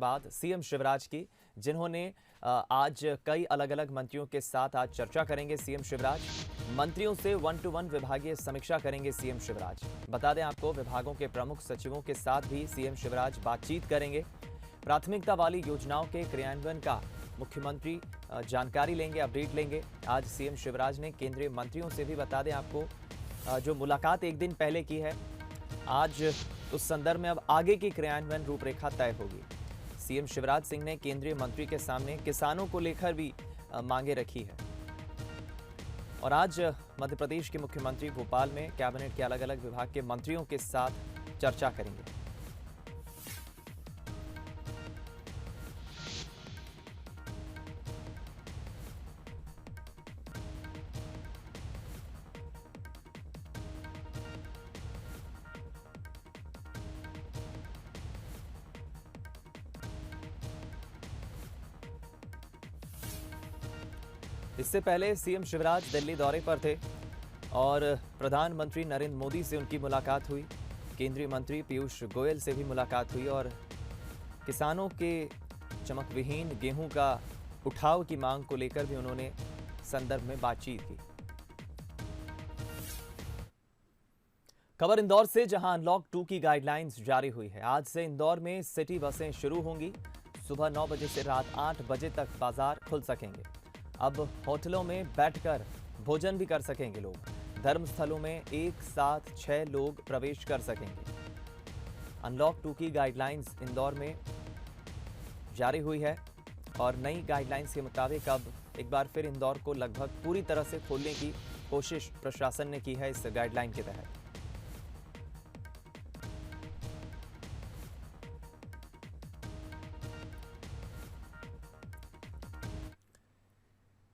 बाद सीएम शिवराज की, जिन्होंने आज कई अलग अलग मंत्रियों के साथ आज चर्चा करेंगे सीएम शिवराज। मंत्रियों से 1-to-1 विभागीय समीक्षा करेंगे सीएम शिवराज। बता दें आपको, विभागों के प्रमुख सचिवों के साथ भी सीएम शिवराज बातचीत करेंगे। प्राथमिकता वाली योजनाओं के क्रियान्वयन का मुख्यमंत्री जानकारी लेंगे, अपडेट लेंगे। आज सीएम शिवराज ने केंद्रीय मंत्रियों से भी, बता दें आपको, जो मुलाकात एक दिन पहले की है, आज उस संदर्भ में अब आगे की क्रियान्वयन रूपरेखा तय होगी। सीएम शिवराज सिंह ने केंद्रीय मंत्री के सामने किसानों को लेकर भी मांगे रखी है। और आज मध्य प्रदेश के मुख्यमंत्री भोपाल में कैबिनेट के अलग अलग विभाग के मंत्रियों के साथ चर्चा करेंगे। इससे पहले सीएम शिवराज दिल्ली दौरे पर थे और प्रधानमंत्री नरेंद्र मोदी से उनकी मुलाकात हुई। केंद्रीय मंत्री पीयूष गोयल से भी मुलाकात हुई और किसानों के चमकविहीन गेहूं का उठाव की मांग को लेकर भी उन्होंने संदर्भ में बातचीत की। खबर इंदौर से, जहां अनलॉक 2 की गाइडलाइंस जारी हुई है। आज से इंदौर में सिटी बसें शुरू होंगी। सुबह 9 बजे से रात 8 बजे तक बाजार खुल सकेंगे। अब होटलों में बैठकर भोजन भी कर सकेंगे लोग। धर्मस्थलों में एक साथ 6 लोग प्रवेश कर सकेंगे। अनलॉक 2 की गाइडलाइंस इंदौर में जारी हुई है और नई गाइडलाइंस के मुताबिक अब एक बार फिर इंदौर को लगभग पूरी तरह से खोलने की कोशिश प्रशासन ने की है इस गाइडलाइन के तहत।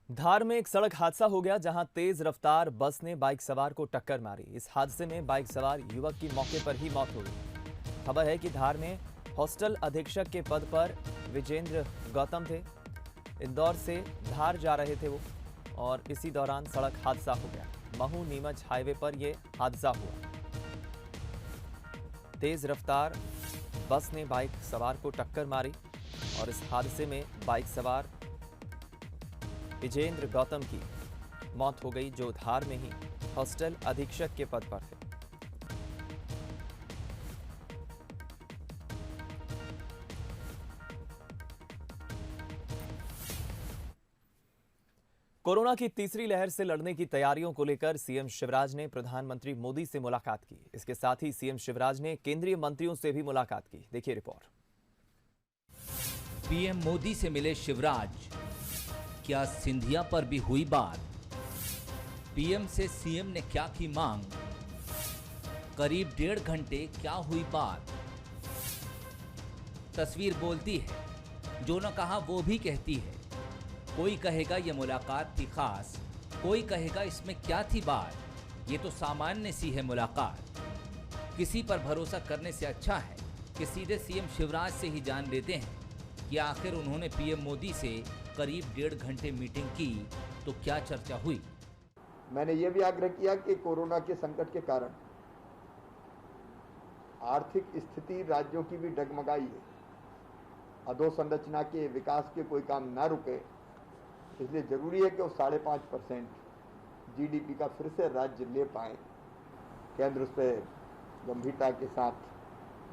धार में एक सड़क हादसा हो गया, जहां तेज रफ्तार बस ने बाइक सवार को टक्कर मारी। इस हादसे में बाइक सवार युवक की मौके पर ही मौत हो गई। खबर है कि धार में हॉस्टल अधीक्षक के पद पर विजेंद्र गौतम थे। इंदौर से धार जा रहे थे वो और इसी दौरान सड़क हादसा हो गया। महू नीमच हाईवे पर यह हादसा हुआ। तेज रफ्तार बस ने बाइक सवार को टक्कर मारी और इस हादसे में बाइक सवार विजेंद्र गौतम की मौत हो गई, जो धार में ही हॉस्टल अधीक्षक के पद पर थे। कोरोना की तीसरी लहर से लड़ने की तैयारियों को लेकर सीएम शिवराज ने प्रधानमंत्री मोदी से मुलाकात की। इसके साथ ही सीएम शिवराज ने केंद्रीय मंत्रियों से भी मुलाकात की। देखिए रिपोर्ट। पीएम मोदी से मिले शिवराज। क्या सिंधिया पर भी हुई बात? पीएम से सीएम ने क्या की मांग? करीब 1.5 घंटे क्या हुई बात? तस्वीर बोलती है, जो न कहा वो भी कहती है। कोई कहेगा ये मुलाकात थी खास, कोई कहेगा इसमें क्या थी बात। ये तो सामान्य सी है मुलाकात। किसी पर भरोसा करने से अच्छा है कि सीधे सीएम शिवराज से ही जान लेते हैं कि आखिर उन्होंने पीएम मोदी से करीब 1.5 घंटे मीटिंग की तो क्या चर्चा हुई। मैंने ये भी आग्रह किया कि कोरोना के संकट के कारण आर्थिक स्थिति राज्यों की भी डगमगाई है। अधोसंरचना के विकास के कोई काम ना रुके, इसलिए जरूरी है कि वो 5.5% जीडीपी का फिर से राज्य ले पाए। केंद्र उस पर गंभीरता के साथ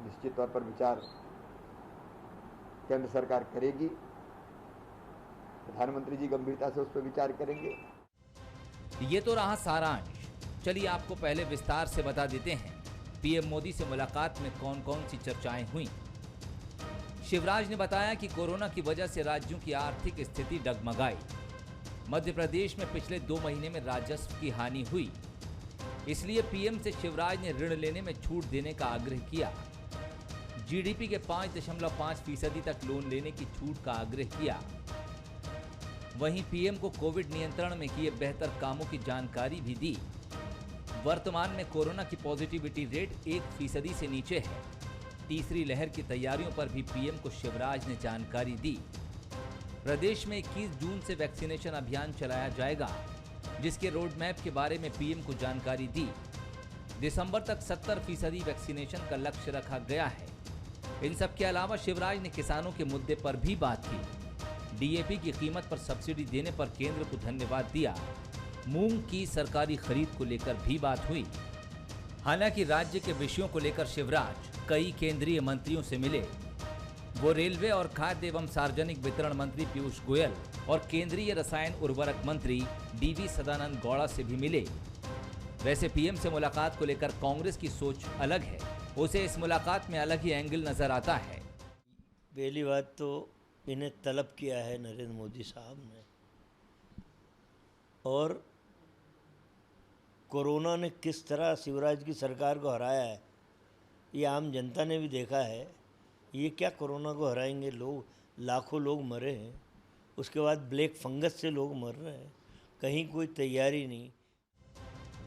निश्चित तौर पर विचार केंद्र सरकार करेगी। प्रधानमंत्री जी गंभीरता से उस पर विचार करेंगे। ये तो रहा सारांश। चलिए आपको पहले विस्तार से बता देते हैं पीएम मोदी से मुलाकात में कौन कौन सी चर्चाएं हुई। शिवराज ने बताया कि कोरोना की वजह से राज्यों की आर्थिक स्थिति डगमगाई। मध्य प्रदेश में पिछले 2 महीने में राजस्व की हानि हुई, इसलिए पीएम से शिवराज ने ऋण लेने में छूट देने का आग्रह किया। जीडीपी के 5.5% तक लोन लेने की छूट का आग्रह किया। वहीं पीएम को कोविड नियंत्रण में किए बेहतर कामों की जानकारी भी दी। वर्तमान में कोरोना की पॉजिटिविटी रेट 1% से नीचे है। तीसरी लहर की तैयारियों पर भी पीएम को शिवराज ने जानकारी दी। प्रदेश में 21 जून से वैक्सीनेशन अभियान चलाया जाएगा, जिसके रोड मैप के बारे में पीएम को जानकारी दी। दिसंबर तक 70% वैक्सीनेशन का लक्ष्य रखा गया है। इन सब के अलावा शिवराज ने किसानों के मुद्दे पर भी बात की। डीएपी की कीमत पर सब्सिडी देने पर केंद्र को धन्यवाद दिया। मूंग की सरकारी खरीद को लेकर भी बात हुई। हालांकि राज्य के विषयों को लेकर शिवराज कई केंद्रीय मंत्रियों से मिले। वो रेलवे और खाद्य एवं सार्वजनिक वितरण मंत्री पीयूष गोयल और केंद्रीय रसायन उर्वरक मंत्री डीवी सदानंद गौड़ा से भी मिले। वैसे पीएम से मुलाकात को लेकर कांग्रेस की सोच अलग है। उसे इस मुलाकात में अलग ही एंगल नजर आता है। पहली बात तो इन्हें तलब किया है नरेंद्र मोदी साहब ने, और कोरोना ने किस तरह शिवराज की सरकार को हराया है ये आम जनता ने भी देखा है। ये क्या कोरोना को हराएंगे? लोग, लाखों लोग मरे हैं, उसके बाद ब्लैक फंगस से लोग मर रहे हैं, कहीं कोई तैयारी नहीं।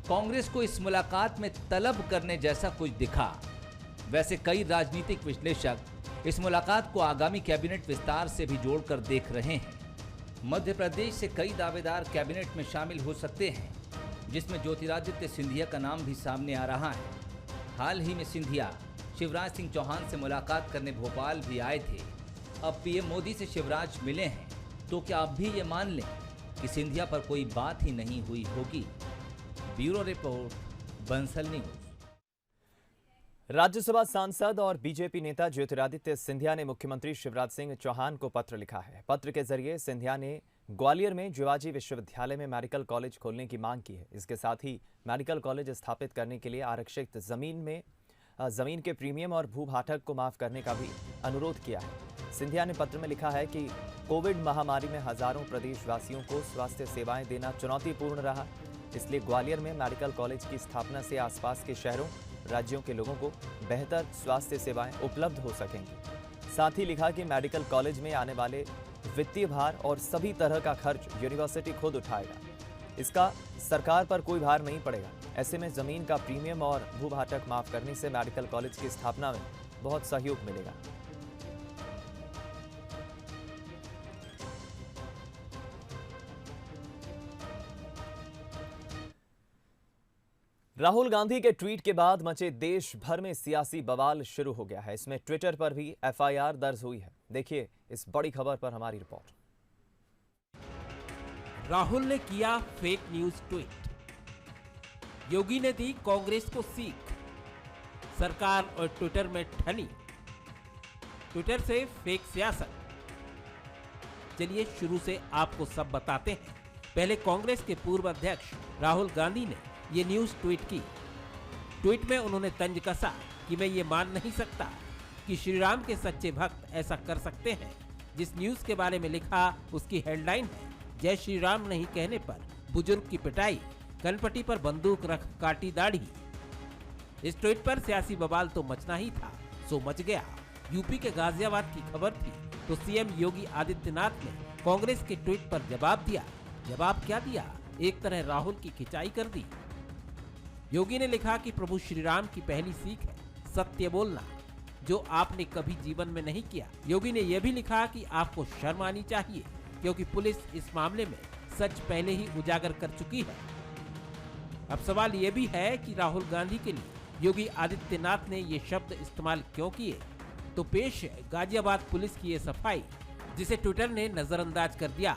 कांग्रेस को इस मुलाकात में तलब करने जैसा कुछ दिखा। वैसे कई राजनीतिक विश्लेषक इस मुलाकात को आगामी कैबिनेट विस्तार से भी जोड़कर देख रहे हैं। मध्य प्रदेश से कई दावेदार कैबिनेट में शामिल हो सकते हैं, जिसमें ज्योतिरादित्य सिंधिया का नाम भी सामने आ रहा है। हाल ही में सिंधिया शिवराज सिंह चौहान से मुलाकात करने भोपाल भी आए थे। अब पीएम मोदी से शिवराज मिले हैं, तो क्या अब भी ये मान लें कि सिंधिया पर कोई बात ही नहीं हुई होगी? Bureau report, Bansal news. Rajya Sabha सांसद और बीजेपी नेता ज्योतिरादित्य सिंधिया ने मुख्यमंत्री शिवराज सिंह चौहान को पत्र लिखा है। पत्र के जरिए सिंधिया ने ग्वालियर में जिवाजी विश्वविद्यालय में मेडिकल कॉलेज खोलने की मांग की है। इसके साथ ही मेडिकल कॉलेज स्थापित करने के लिए आरक्षित जमीन के प्रीमियम और भूभाटक को माफ करने का भी अनुरोध किया है। सिंधिया ने पत्र में लिखा है कि कोविड महामारी में हजारों प्रदेशवासियों को स्वास्थ्य सेवाएं देना चुनौतीपूर्ण रहा, इसलिए ग्वालियर में मेडिकल कॉलेज की स्थापना से आसपास के शहरों, राज्यों के लोगों को बेहतर स्वास्थ्य सेवाएं उपलब्ध हो सकेंगी। साथ ही लिखा कि मेडिकल कॉलेज में आने वाले वित्तीय भार और सभी तरह का खर्च यूनिवर्सिटी खुद उठाएगा। इसका सरकार पर कोई भार नहीं पड़ेगा। ऐसे में जमीन का प्रीमियम और भूभाटक माफ करने से मेडिकल कॉलेज की स्थापना में बहुत सहयोग मिलेगा। राहुल गांधी के ट्वीट के बाद मचे देश भर में सियासी बवाल शुरू हो गया है। इसमें ट्विटर पर भी एफआईआर दर्ज हुई है। देखिए इस बड़ी खबर पर हमारी रिपोर्ट। राहुल ने किया फेक न्यूज ट्वीट। योगी ने दी कांग्रेस को सीख। सरकार और ट्विटर में ठनी। ट्विटर से फेक सियासत। चलिए शुरू से आपको सब बताते हैं। पहले कांग्रेस के पूर्व अध्यक्ष राहुल गांधी ने ये न्यूज ट्वीट की। ट्वीट में उन्होंने तंज कसा कि मैं ये मान नहीं सकता कि श्री राम के सच्चे भक्त ऐसा कर सकते हैं। जिस न्यूज के बारे में लिखा उसकी हेडलाइन है, जय श्री राम नहीं कहने पर बुजुर्ग की पिटाई, कनपटी पर बंदूक रख काटी दाढ़ी। इस ट्वीट पर सियासी बवाल तो मचना ही था, सो मच गया। यूपी के गाजियाबाद की खबर थी तो सीएम योगी आदित्यनाथ ने कांग्रेस के ट्वीट पर जवाब दिया। जवाब क्या दिया? एक तरह राहुल की खिंचाई कर दी। योगी ने लिखा कि प्रभु श्री राम की पहली सीख है सत्य बोलना, जो आपने कभी जीवन में नहीं किया। योगी ने यह भी लिखा कि आपको शर्म आनी चाहिए, क्योंकि पुलिस इस मामले में सच पहले ही उजागर कर चुकी है। अब सवाल यह भी है कि राहुल गांधी के लिए योगी आदित्यनाथ ने ये शब्द इस्तेमाल क्यों किए। तो पेश है गाजियाबाद पुलिस की ये सफाई, जिसे ट्विटर ने नजरअंदाज कर दिया।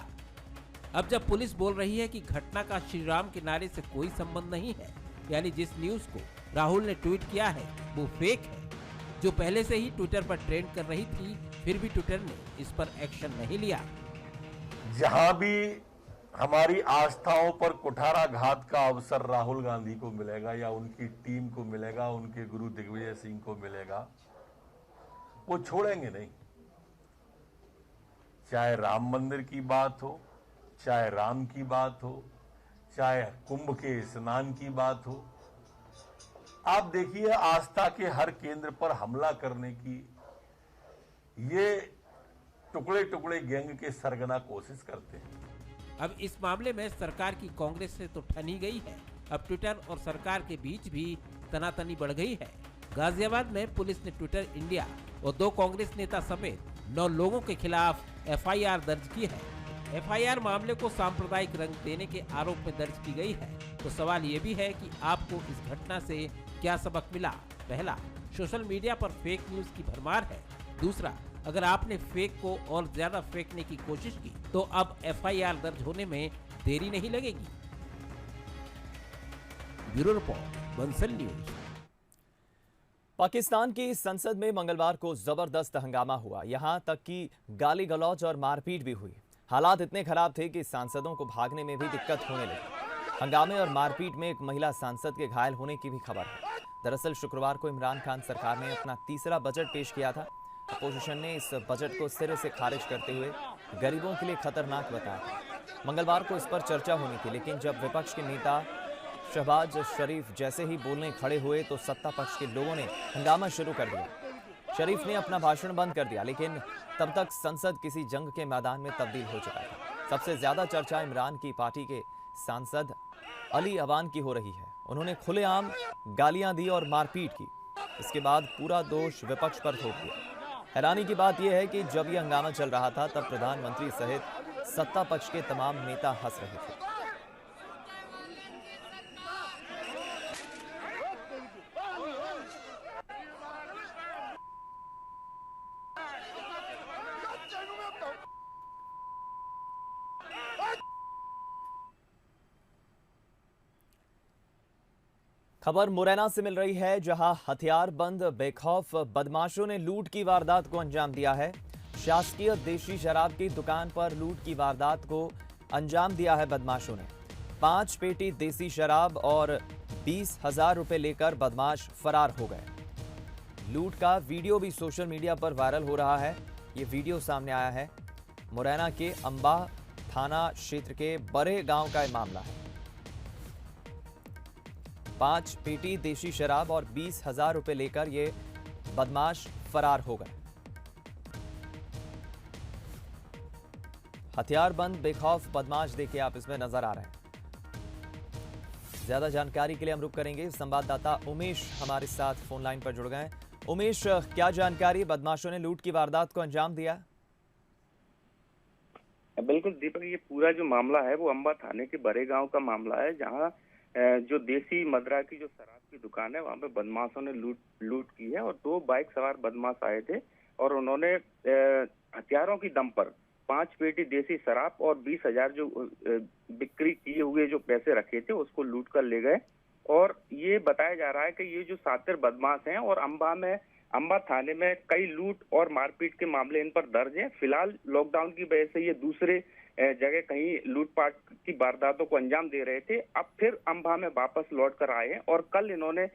अब जब पुलिस बोल रही है कि घटना का श्री राम के नारे से कोई संबंध नहीं है, यानी जिस न्यूज को राहुल ने ट्वीट किया है वो फेक है, जो पहले से ही ट्विटर पर ट्रेंड कर रही थी, फिर भी ट्विटर ने इस पर एक्शन नहीं लिया। जहां भी हमारी आस्थाओं पर कुठाराघात का अवसर राहुल गांधी को मिलेगा या उनकी टीम को मिलेगा, उनके गुरु दिग्विजय सिंह को मिलेगा, वो छोड़ेंगे नहीं। चाहे राम मंदिर की बात हो, चाहे राम की बात हो, चाहे कुंभ के स्नान की बात हो। आप देखिए आस्था के हर केंद्र पर हमला करने की ये टुकड़े टुकड़े गैंग के सरगना कोशिश करते हैं। अब इस मामले में सरकार की कांग्रेस से तो ठनी गई है, अब ट्विटर और सरकार के बीच भी तनातनी बढ़ गई है। गाजियाबाद में पुलिस ने ट्विटर इंडिया और 2 कांग्रेस नेता समेत 9 लोगों के खिलाफ एफआईआर दर्ज की है। एफआईआर मामले को सांप्रदायिक रंग देने के आरोप में दर्ज की गई है। तो सवाल ये भी है कि आपको इस घटना से क्या सबक मिला। पहला, सोशल मीडिया पर फेक न्यूज की भरमार है। दूसरा, अगर आपने फेक को और ज्यादा फेंकने की कोशिश की तो अब FIR दर्ज होने में देरी नहीं लगेगी। Bureau report, Bansal news. Pakistan की संसद में मंगलवार को जबरदस्त हंगामा हुआ। यहां तक कि गाली गलौज और मारपीट भी हुई। हालात इतने खराब थे कि सांसदों को भागने में भी दिक्कत होने लगी। हंगामे और मारपीट में एक महिला सांसद के घायल होने की भी खबर है। दरअसल शुक्रवार को इमरान खान सरकार ने अपना तीसरा बजट पेश किया था। अपोजिशन ने इस बजट को सिरे से खारिज करते हुए गरीबों के लिए खतरनाक बताया। मंगलवार को इस पर चर्चा होनी थी, लेकिन जब विपक्ष के नेता शहबाज शरीफ जैसे ही बोलने खड़े हुए तो सत्ता पक्ष के लोगों ने हंगामा शुरू कर दिया। शरीफ ने अपना भाषण बंद कर दिया, लेकिन तब तक संसद किसी जंग के मैदान में तब्दील हो चुका था। सबसे ज्यादा चर्चा इमरान की पार्टी के सांसद अली अवान की हो रही है। उन्होंने खुलेआम गालियां दी और मारपीट की। इसके बाद पूरा दोष विपक्ष पर थोप दिया। हैरानी की बात यह है कि जब यह हंगामा चल रहा था तब प्रधानमंत्री सहित सत्ता पक्ष के तमाम नेता हंस रहे थे। खबर मुरैना से मिल रही है, जहां हथियारबंद बेखौफ बदमाशों ने लूट की वारदात को अंजाम दिया है। शासकीय देशी शराब की दुकान पर लूट की वारदात को अंजाम दिया है बदमाशों ने। 5 पेटी देसी शराब और 20,000 रुपए लेकर बदमाश फरार हो गए। लूट का वीडियो भी सोशल मीडिया पर वायरल हो रहा है। ये वीडियो सामने आया है। मुरैना के अंबा थाना क्षेत्र के बरे गांव का यह मामला है। 5 पेटी देशी शराब और 20,000 रुपए लेकर ये बदमाश फरार हो गए। हथियारबंद बेखौफ बदमाश देखिए आप इसमें नजर आ रहे हैं। ज्यादा जानकारी के लिए हम रुक करेंगे। संवाददाता उमेश हमारे साथ फोन लाइन पर जुड़ गए। उमेश, क्या जानकारी, बदमाशों ने लूट की वारदात को अंजाम दिया? बिल्कुल दीपक, ये पूरा जो मामला है वो अंबा थाने के बरे गांव का मामला है, जहां जो देसी मदरा की जो शराब की दुकान है वहां पे बदमाशों ने लूट की है और 2 बाइक सवार बदमाश आए थे और उन्होंने हथियारों की दम पर 5 पेटी देसी शराब और 20,000 जो बिक्री किए हुए जो पैसे रखे थे उसको लूट कर ले गए। और ये बताया जा रहा है कि ये जो सातिर बदमाश हैं और अंबा थाने में कई लूट और मारपीट के मामले इन पर दर्ज हैं। फिलहाल लॉकडाउन की वजह से ये दूसरे जगह कहीं लूटपाट की वारदातों को अंजाम दे रहे थे। अब फिर अंबा में वापस लौट कर आए हैं और कल इन्होंने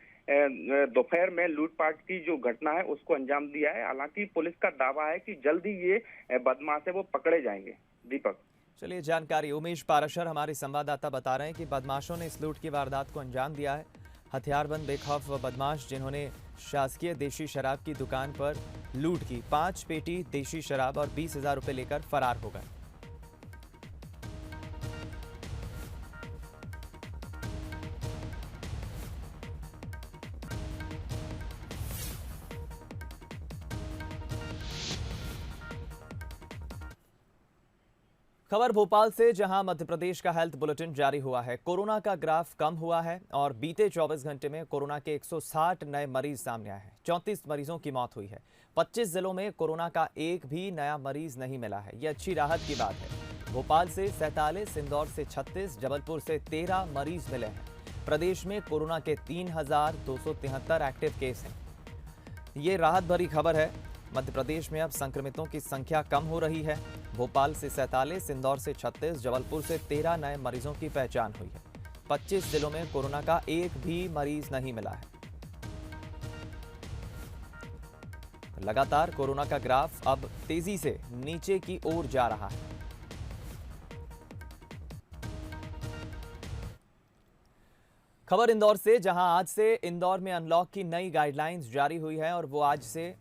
दोपहर में लूटपाट की जो घटना है उसको अंजाम दिया है। हालांकि पुलिस का दावा है कि जल्द ही ये बदमाश है वो पकड़े जाएंगे। दीपक, चलिए जानकारी उमेश पाराशर हमारे संवाददाता बता रहे हैं कि बदमाशों ने इस लूट की वारदात को अंजाम दिया है। हथियारबंद बेखौफ बदमाश जिन्होंने शासकीय देशी शराब की दुकान पर लूट की, 5 पेटी देशी शराब और 20,000 रुपए लेकर फरार हो गए। खबर भोपाल से, जहां मध्य प्रदेश का हेल्थ बुलेटिन जारी हुआ है। कोरोना का ग्राफ कम हुआ है और बीते 24 घंटे में कोरोना के 160 नए मरीज सामने आए हैं। 34 मरीजों की मौत हुई है। 25 जिलों में कोरोना का एक भी नया मरीज नहीं मिला है। यह अच्छी राहत की बात है। भोपाल से 47, इंदौर से 36, जबलपुर से 13 मरीज मिले हैं। प्रदेश में कोरोना के 3,273 एक्टिव केस हैं। ये राहत भरी खबर है। मध्य प्रदेश में अब संक्रमितों की संख्या कम हो रही है। भोपाल से 47, इंदौर से 36, जबलपुर से 13 नए मरीजों की पहचान हुई है। 25 जिलों में कोरोना का एक भी मरीज नहीं मिला है। लगातार कोरोना का ग्राफ अब तेजी से नीचे की ओर जा रहा है। खबर इंदौर से, जहां आज से इंदौर में अनलॉक की नई गाइडलाइंस जारी हुई है और वो आज से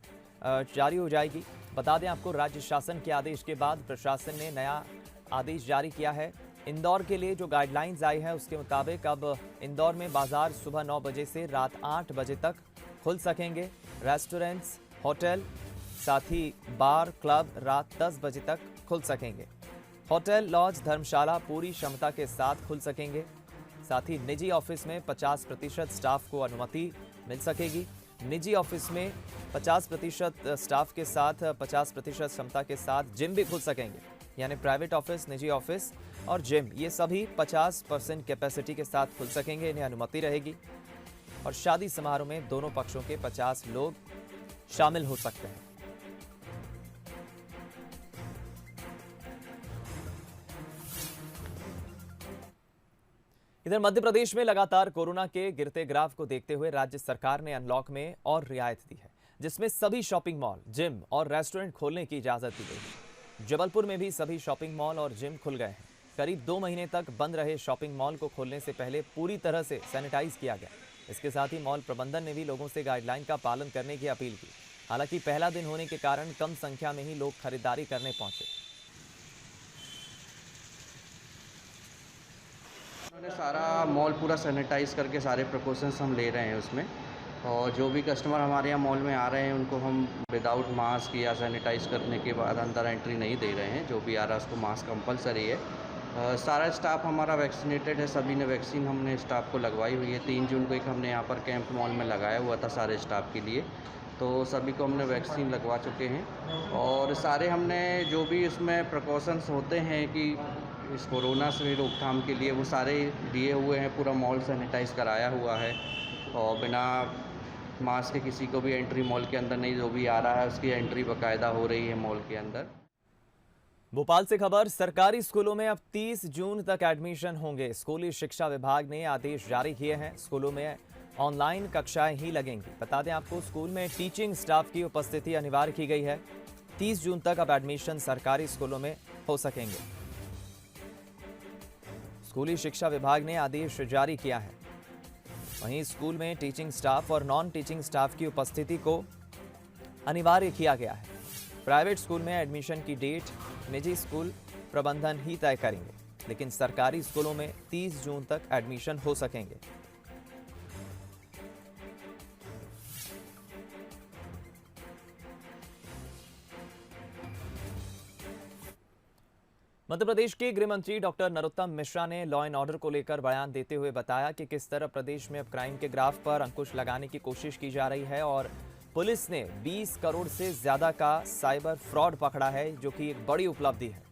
जारी हो जाएगी। बता दें आपको, राज्य शासन के आदेश के बाद प्रशासन ने नया आदेश जारी किया है। इंदौर के लिए जो गाइडलाइंस आई है उसके मुताबिक अब इंदौर में बाजार सुबह 9 बजे से रात 8 बजे तक खुल सकेंगे। रेस्टोरेंट्स, होटल, साथ ही बार, क्लब रात 10 बजे तक खुल सकेंगे। होटल, लॉज, धर्मशाला पूरी क्षमता के साथ खुल सकेंगे। साथ ही निजी ऑफिस में 50% स्टाफ को अनुमति मिल सकेगी। निजी ऑफिस में 50% स्टाफ के साथ 50% क्षमता के साथ जिम भी खुल सकेंगे। यानी प्राइवेट ऑफिस, निजी ऑफिस और जिम ये सभी 50% कैपेसिटी के साथ खुल सकेंगे, इन्हें अनुमति रहेगी। और शादी समारोह में दोनों पक्षों के 50 लोग शामिल हो सकते हैं। इधर मध्य प्रदेश में लगातार कोरोना के गिरते ग्राफ को देखते हुए राज्य सरकार ने अनलॉक में और रियायत दी है, जिसमें सभी शॉपिंग मॉल, जिम और रेस्टोरेंट खोलने की इजाजत दी गई है। जबलपुर में भी सभी शॉपिंग मॉल और जिम खुल गए हैं। करीब 2 महीने तक बंद रहे शॉपिंग मॉल को खोलने से पहले पूरी तरह से सैनिटाइज किया गया। इसके साथ ही मॉल प्रबंधन ने भी लोगों से गाइडलाइन का पालन करने की अपील की। हालांकि पहला दिन होने के कारण कम संख्या में ही लोग खरीदारी करने पहुंचे। उन्होंने सारा मॉल पूरा सैनिटाइज करके सारे प्रिकॉशंस हम ले रहे हैं उसमें, और जो भी कस्टमर हमारे यहाँ मॉल में आ रहे हैं उनको हम विदाउट मास्क या सैनिटाइज करने के बाद अंदर एंट्री नहीं दे रहे हैं। जो भी आ रहा है उसको मास्क कंपलसरी है। सारा स्टाफ हमारा वैक्सीनेटेड है, सभी ने वैक्सीन हमने स्टाफ को लगवाई हुई है। 3 जून को एक हमने यहाँ पर कैंप मॉल में लगाया हुआ था सारे स्टाफ के लिए, तो सभी को हमने वैक्सीन लगवा चुके हैं। और सारे हमने जो भी इसमें प्रिकॉशंस होते हैं कि इस कोरोना से रोकथाम के लिए, वो सारे दिए हुए हैं। पूरा मॉल सैनिटाइज कराया हुआ है और बिना मास्क के किसी को भी एंट्री मॉल के अंदर नहीं, जो भी आ रहा है उसकी एंट्री बाकायदा हो रही है मॉल के अंदर। भोपाल से खबर, सरकारी स्कूलों में अब 30 जून तक एडमिशन होंगे। स्कूली शिक्षा विभाग ने आदेश जारी किए हैं। स्कूलों में ऑनलाइन कक्षाएं ही लगेंगी। बता दें आपको, स्कूल में टीचिंग स्टाफ की उपस्थिति अनिवार्य की गई है। 30 जून तक अब एडमिशन सरकारी स्कूलों में हो सकेंगे। स्कूली शिक्षा विभाग ने आदेश जारी किया है। वहीं स्कूल में टीचिंग स्टाफ और नॉन टीचिंग स्टाफ की उपस्थिति को अनिवार्य किया गया है। प्राइवेट स्कूल में एडमिशन की डेट निजी स्कूल प्रबंधन ही तय करेंगे, लेकिन सरकारी स्कूलों में 30 जून तक एडमिशन हो सकेंगे। मध्य प्रदेश के गृह मंत्री डॉक्टर नरोत्तम मिश्रा ने लॉ एंड ऑर्डर को लेकर बयान देते हुए बताया कि किस तरह प्रदेश में अब क्राइम के ग्राफ पर अंकुश लगाने की कोशिश की जा रही है और पुलिस ने 20 करोड़ से ज्यादा का साइबर फ्रॉड पकड़ा है, जो कि एक बड़ी उपलब्धि है।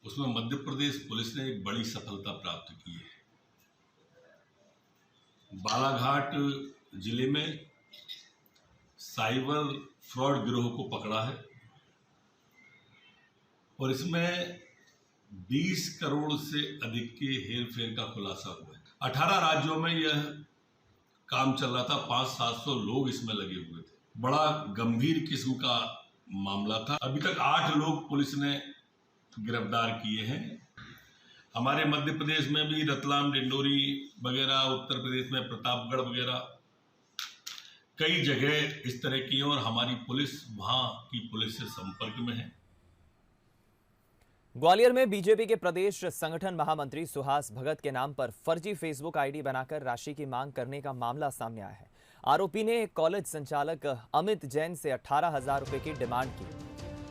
उसमें मध्य प्रदेश पुलिस ने एक बड़ी सफलता प्राप्त की है। बालाघाट जिले में साइबर फ्रॉड गिरोह को पकड़ा है और इसमें 20 करोड़ से अधिक के हेरफेर का खुलासा हुआ है। 18 राज्यों में यह काम चल रहा था। 500-700 लोग इसमें लगे हुए थे। बड़ा गंभीर किस्म का मामला था। अभी तक 8 लोग पुलिस ने गिरफ्तार किए हैं। हमारे मध्य प्रदेश में भी रतलाम, डिंडोरी वगैरह, उत्तर प्रदेश में प्रतापगढ़ वगैरह कई जगह इस तरह की, और हमारी पुलिस वहां की पुलिस से संपर्क में है। ग्वालियर में बीजेपी के प्रदेश संगठन महामंत्री सुहास भगत के नाम पर फर्जी फेसबुक आईडी बनाकर राशि की मांग करने का मामला सामने आया है। आरोपी ने एक कॉलेज संचालक अमित जैन से 18,000 रुपए की डिमांड की।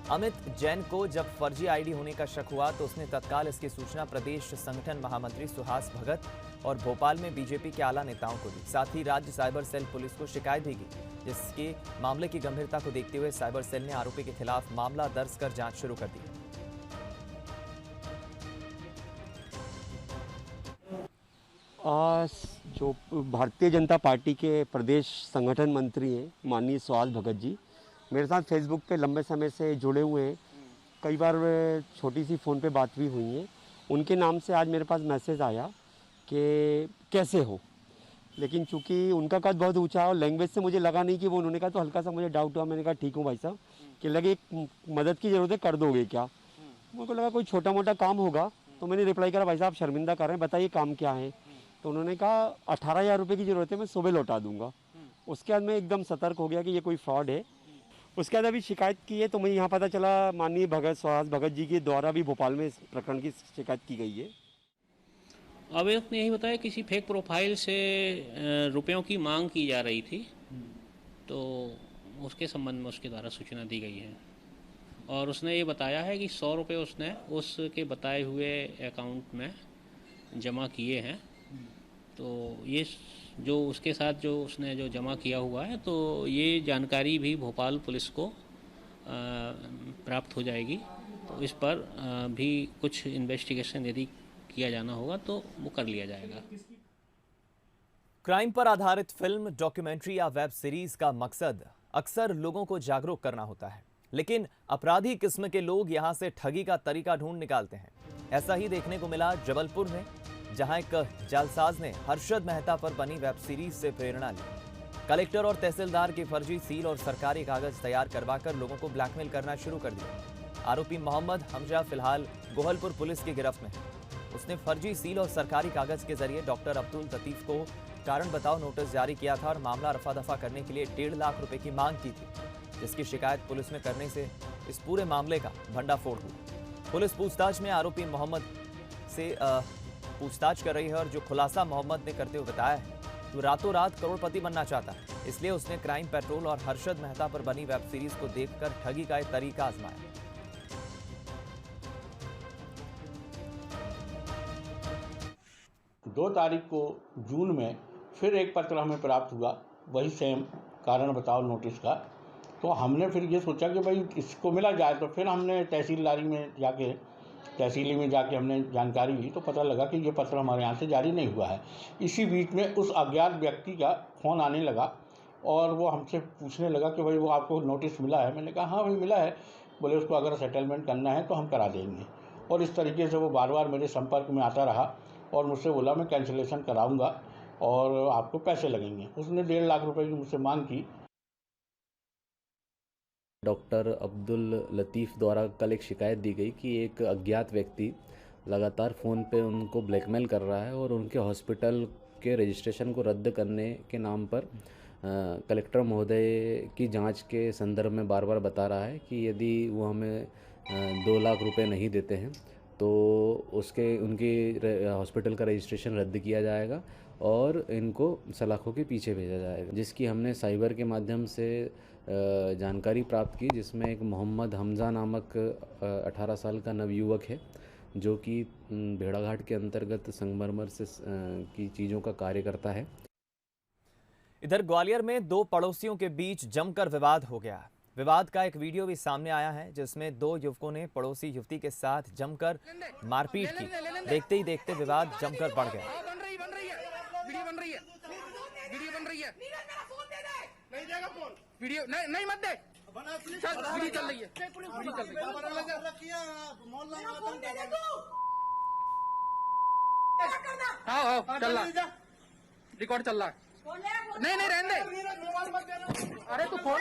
अमित जैन को जब फर्जी आईडी होने का शक हुआ तो उसने तत्काल इसकी सूचना प्रदेश संगठन महामंत्री सुहास भगत और भोपाल में बीजेपी के आला नेताओं को दी। साथ ही राज्य साइबर सेल पुलिस को शिकायत भी की, जिसके मामले की गंभीरता को देखते हुए साइबर सेल ने आरोपी के खिलाफ मामला दर्ज कर जांच शुरू कर दी। जो भारतीय जनता पार्टी के प्रदेश संगठन मंत्री हैं माननीय सुहास भगत जी, मेरे साथ फेसबुक पे लंबे समय से जुड़े हुए हैं। कई बार छोटी सी फ़ोन पे बात भी हुई है। उनके नाम से आज मेरे पास मैसेज आया कि कैसे हो, लेकिन चूंकि उनका कद बहुत ऊंचा है और लैंग्वेज से मुझे लगा नहीं कि वो, उन्होंने कहा तो हल्का सा मुझे डाउट हुआ। मैंने कहा ठीक हूँ भाई साहब, कि लगे एक मदद की ज़रूरत है, कर दोगे क्या? मुझको लगा कोई छोटा मोटा काम होगा, तो मैंने रिप्लाई करा, भाई साहब शर्मिंदा कर रहे हैं, बताइए काम क्या है? तो उन्होंने कहा 18,000 रुपये की ज़रूरत है, मैं सुबह लौटा दूंगा। उसके बाद मैं एकदम सतर्क हो गया कि ये कोई फ्रॉड है। उसके बाद अभी शिकायत की है तो मुझे यहाँ पता चला माननीय सुहास भगत जी के द्वारा भी भोपाल में इस प्रकरण की शिकायत की गई है। आवेदक ने यही बताया किसी फेक प्रोफाइल से रुपयों की मांग की जा रही थी, तो उसके संबंध में उसके द्वारा सूचना दी गई है और उसने ये बताया है कि 100 रुपये उसने उसके बताए हुए अकाउंट में जमा किए हैं। तो ये जो उसके साथ जो उसने जो जमा किया हुआ है, तो ये जानकारी भी भोपाल पुलिस को प्राप्त हो जाएगी। तो इस पर भी कुछ इन्वेस्टिगेशन यदि किया जाना होगा तो वो कर लिया जाएगा। क्राइम पर आधारित फिल्म, डॉक्यूमेंट्री या वेब सीरीज का मकसद अक्सर लोगों को जागरूक करना होता है, लेकिन अपराधी किस्म के लोग यहां से ठगी का तरीका ढूंढ निकालते हैं। ऐसा ही देखने को मिला जबलपुर में, जहां एक जालसाज ने हर्षद मेहता पर बनी वेब सीरीज से प्रेरणा ली। कलेक्टर और तहसीलदार की फर्जी सील और सरकारी कागज तैयार करवाकर लोगों को ब्लैकमेल करना शुरू कर दिया। आरोपी मोहम्मद हमजा फिलहाल गोहलपुर पुलिस की गिरफ्त में है। उसने फर्जी सील और सरकारी कागज के जरिए डॉक्टर अब्दुल लतीफ को कारण बताओ नोटिस जारी किया था और मामला रफा दफा करने के लिए 1.5 लाख रुपए की मांग की थी, जिसकी शिकायत पुलिस में करने से इस पूरे मामले का भंडाफोड़ हुआ। पुलिस पूछताछ में आरोपी मोहम्मद से पूछताछ कर रही है और जो खुलासा मोहम्मद ने करते हुए बताया है, तो रातों रात करोड़पति बनना चाहता है, इसलिए उसने क्राइम पेट्रोल और हर्षद मेहता पर बनी वेब सीरीज को देखकर ठगी का एक तरीका आजमाया। 2 तारीख को जून में फिर एक पत्र हमें प्राप्त हुआ, वही सेम कारण बताओ नोटिस का। तो हमने फिर ये सोचा कि भाई इसको मिला जाए, तो फिर हमने तहसीलदारी में जाके तहसीली में जाके हमने जानकारी ली, तो पता लगा कि ये पत्र हमारे यहाँ से जारी नहीं हुआ है। इसी बीच में उस अज्ञात व्यक्ति का फ़ोन आने लगा और वो हमसे पूछने लगा कि भाई वो आपको नोटिस मिला है। मैंने कहा हाँ भाई मिला है। बोले उसको अगर सेटलमेंट करना है तो हम करा देंगे। और इस तरीके से वो बार बार मेरे संपर्क में आता रहा और मुझसे बोला मैं कैंसिलेशन कराऊंगा और आपको पैसे लगेंगे। उसने 1.5 लाख रुपए की मुझसे मांग की। डॉक्टर अब्दुल लतीफ़ द्वारा कल एक शिकायत दी गई कि एक अज्ञात व्यक्ति लगातार फ़ोन पे उनको ब्लैकमेल कर रहा है और उनके हॉस्पिटल के रजिस्ट्रेशन को रद्द करने के नाम पर कलेक्टर महोदय की जांच के संदर्भ में बार बार बता रहा है कि यदि वो हमें 2 लाख रुपए नहीं देते हैं तो उनकी हॉस्पिटल का रजिस्ट्रेशन रद्द किया जाएगा और इनको सलाखों के पीछे भेजा जाएगा, जिसकी हमने साइबर के माध्यम से जानकारी प्राप्त की, जिसमें एक मोहम्मद हमजा नामक 18 साल का नवयुवक है जो कि भेड़ाघाट के अंतर्गत संगमरमर से की चीज़ों का कार्य करता है। इधर ग्वालियर में 2 पड़ोसियों के बीच जमकर विवाद हो गया। विवाद का एक वीडियो भी सामने आया है, जिसमें 2 युवकों ने पड़ोसी युवती के साथ जमकर मारपीट की। देखते ही देखते विवाद जमकर बढ़ गया। वीडियो नहीं मत दे, वीडियो चल रही है, हाँ चल रहा, रिकॉर्ड चल रहा है। नहीं रहने दे, अरे तू फोन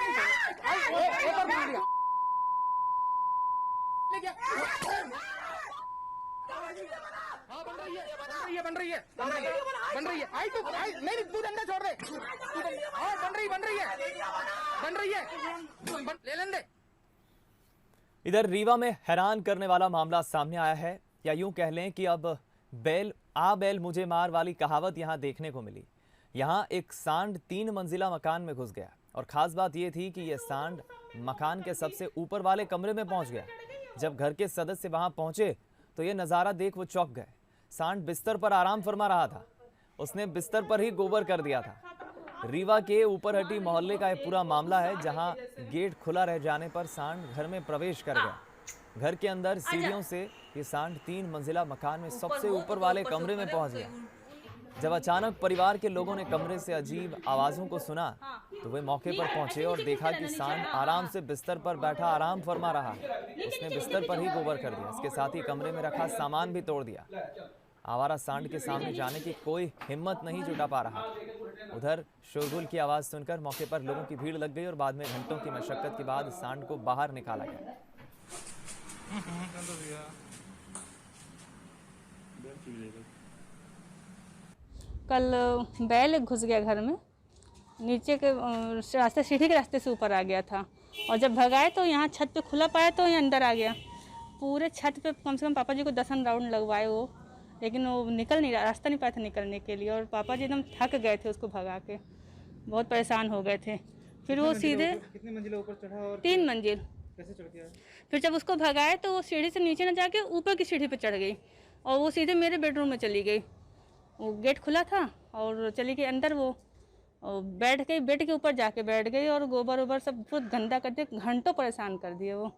बन रही है आई तू नहीं तू धंधा छोड़ दे, हाँ बन रही है ले लेने दे। इधर रीवा में हैरान करने वाला मामला सामने आया है, या यूं कह लें कि अब बैल मुझे मार वाली कहावत यहां देखने को मिली। यहां एक सांड 3 मंजिला मकान में घुस गया और खास बात यह थी कि यह सांड मकान के सबसे ऊपर वाले कमरे में पहुंच गया। जब घर के सदस्य वहां पहुंचे तो यह नज़ारा देख वो चौंक गए। सांड बिस्तर पर आराम फरमा रहा था, उसने बिस्तर पर ही गोबर कर दिया था। रीवा के ऊपरहटी मोहल्ले का यह पूरा मामला है, जहां गेट खुला रह जाने पर सांड घर में प्रवेश कर गया। घर के अंदर सीढ़ियों से ये सांड 3 मंजिला मकान में सबसे ऊपर वाले कमरे में पहुंच गया। जब अचानक परिवार के लोगों ने कमरे से अजीब आवाज़ों को सुना तो वे मौके पर पहुंचे और देखा कि सांड आराम से बिस्तर पर बैठा आराम फरमा रहा है। उसने बिस्तर पर ही गोबर कर दिया, इसके साथ ही कमरे में रखा सामान भी तोड़ दिया। आवारा सांड के सामने जाने की कोई हिम्मत नहीं जुटा पा रहा। उधर शोरगुल की आवाज़ सुनकर मौके पर लोगों की भीड़ लग गई और बाद में घंटों की मशक्कत के बाद सांड को बाहर निकाला गया। कल बैल घुस गया घर में, नीचे के रास्ते सीढ़ी के रास्ते से ऊपर आ गया था और जब भगाए तो यहाँ छत पे खुला पाया तो ये अंदर आ गया। पूरे छत पे कम से कम पापा जी को 10 राउंड लगवाए वो, लेकिन वो निकल नहीं रहा, रास्ता नहीं पाया था निकलने के लिए और पापा जी एकदम थक गए थे उसको भगा के, बहुत परेशान हो गए थे। फिर वो सीधे कितने मंजिल ऊपर चढ़ा और 3 मंजिल। कैसे चढ़ गया? फिर जब उसको भगाए तो वो सीढ़ी से नीचे न जाके ऊपर की सीढ़ी पे चढ़ गई और वो सीधे मेरे बेडरूम में चली गई। वो गेट खुला था और चली गई अंदर। वो बैठ गई, बेड के ऊपर जाके बैठ गई और गोबर वोबर सब बहुत गंदा कर दिया, घंटों परेशान कर दिए वो।